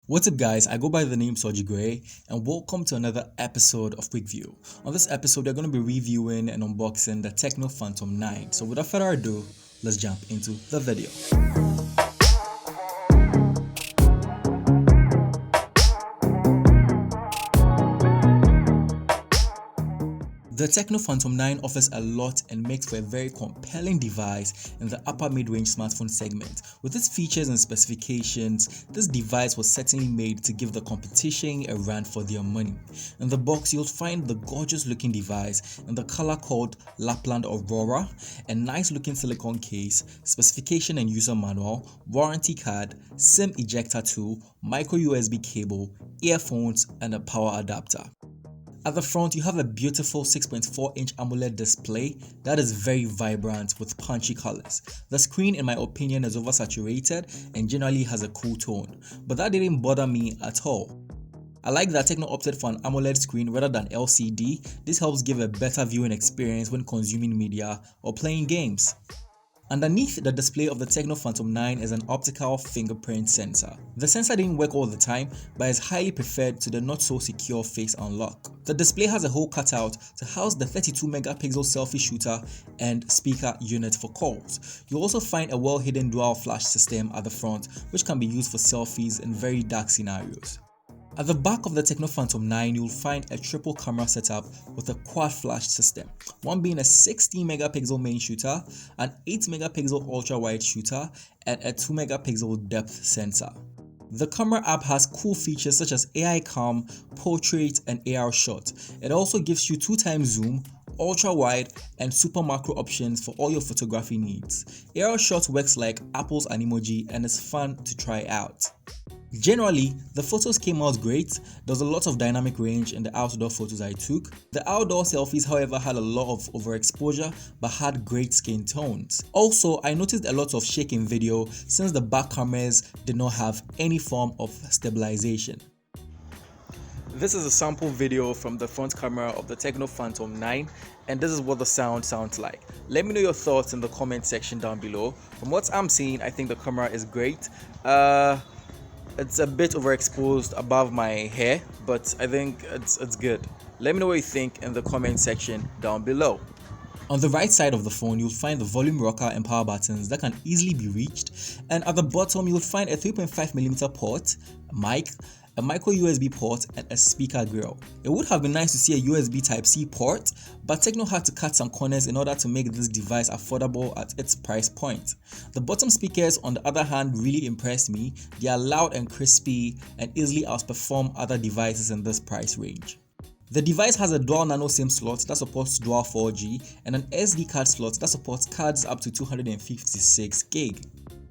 What's up guys, I go by the name Soji Gray and welcome to another episode of Quick View. On this episode we're going to be reviewing and unboxing the Tecno Phantom 9. So without further ado, let's jump into the video. The Tecno Phantom 9 offers a lot and makes for a very compelling device in the upper mid-range smartphone segment. With its features and specifications, this device was certainly made to give the competition a run for their money. In the box, you'll find the gorgeous looking device in the color called Lapland Aurora, a nice looking silicone case, specification and user manual, warranty card, SIM ejector tool, micro USB cable, earphones, and a power adapter. At the front, you have a beautiful 6.4-inch AMOLED display that is very vibrant with punchy colors. The screen, in my opinion, is oversaturated and generally has a cool tone, but that didn't bother me at all. I like that Tecno opted for an AMOLED screen rather than LCD. This helps give a better viewing experience when consuming media or playing games. Underneath the display of the Tecno Phantom 9 is an optical fingerprint sensor. The sensor didn't work all the time, but is highly preferred to the not so secure face unlock. The display has a hole cut out to house the 32 megapixel selfie shooter and speaker unit for calls. You'll also find a well-hidden dual flash system at the front, which can be used for selfies in very dark scenarios. At the back of the Tecno Phantom 9, you'll find a triple camera setup with a quad flash system, one being a 16 megapixel main shooter, an 8 megapixel ultra wide shooter, and a 2 megapixel depth sensor. The camera app has cool features such as AI Cam, Portrait, and AR Shot. It also gives you 2x zoom, ultra wide, and super macro options for all your photography needs. AR Shot works like Apple's Animoji and is fun to try out. Generally, the photos came out great. There was a lot of dynamic range in the outdoor photos I took. The outdoor selfies, however, had a lot of overexposure but had great skin tones. Also, I noticed a lot of shake in video since the back cameras did not have any form of stabilization. This is a sample video from the front camera of the Tecno Phantom 9, and this is what the sound sounds like. Let me know your thoughts in the comment section down below. From what I'm seeing, I think the camera is great. It's a bit overexposed above my hair, but I think it's good. Let me know what you think in the comment section down below. On the right side of the phone, you'll find the volume rocker and power buttons that can easily be reached, and at the bottom you'll find a 3.5mm port, a mic, a micro USB port, and a speaker grill. It would have been nice to see a USB Type-C port, but Tecno had to cut some corners in order to make this device affordable at its price point. The bottom speakers, on the other hand, really impressed me. They are loud and crispy and easily outperform other devices in this price range. The device has a dual nano SIM slot that supports dual 4G and an SD card slot that supports cards up to 256 gig.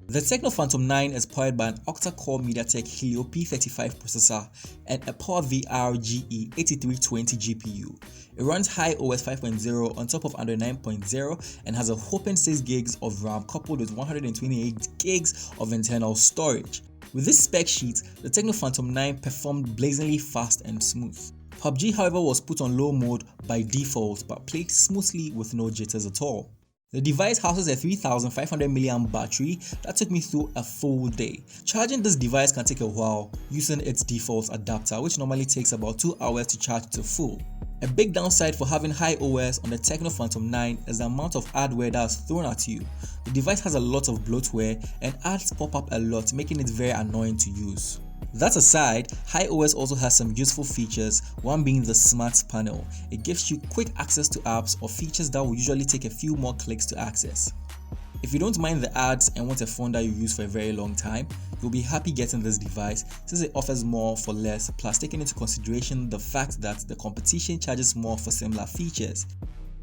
The Tecno Phantom 9 is powered by an octa-core MediaTek Helio P35 processor and a PowerVR GE8320 GPU. It runs high OS 5.0 on top of Android 9.0 and has a whopping 6 gigs of RAM coupled with 128 gigs of internal storage. With this spec sheet, the Tecno Phantom 9 performed blazingly fast and smooth. PUBG, however, was put on low mode by default but played smoothly with no jitters at all. The device houses a 3500 mAh battery that took me through a full day. Charging this device can take a while using its default adapter, which normally takes about 2 hours to charge to full. A big downside for having high OS on the Tecno Phantom 9 is the amount of adware that is thrown at you. The device has a lot of bloatware and ads pop up a lot, making it very annoying to use. That aside, iOS also has some useful features, one being the Smart Panel. It gives you quick access to apps or features that will usually take a few more clicks to access. If you don't mind the ads and want a phone that you use for a very long time, you'll be happy getting this device since it offers more for less, plus taking into consideration the fact that the competition charges more for similar features.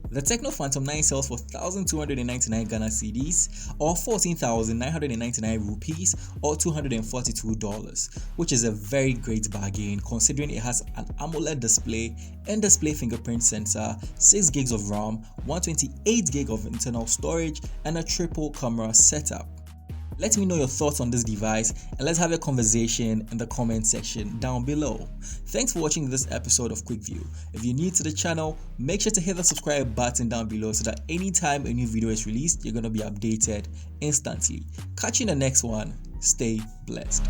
The Tecno Phantom 9 sells for 1,299 Ghana cedis or 14,999 rupees or $242, which is a very great bargain considering it has an AMOLED display, in-display fingerprint sensor, 6 gigs of RAM, 128 gig of internal storage, and a triple camera setup. Let me know your thoughts on this device and let's have a conversation in the comment section down below. Thanks for watching this episode of Quick View. If you're new to the channel, make sure to hit the subscribe button down below so that anytime a new video is released, you're going to be updated instantly. Catch you in the next one. Stay blessed.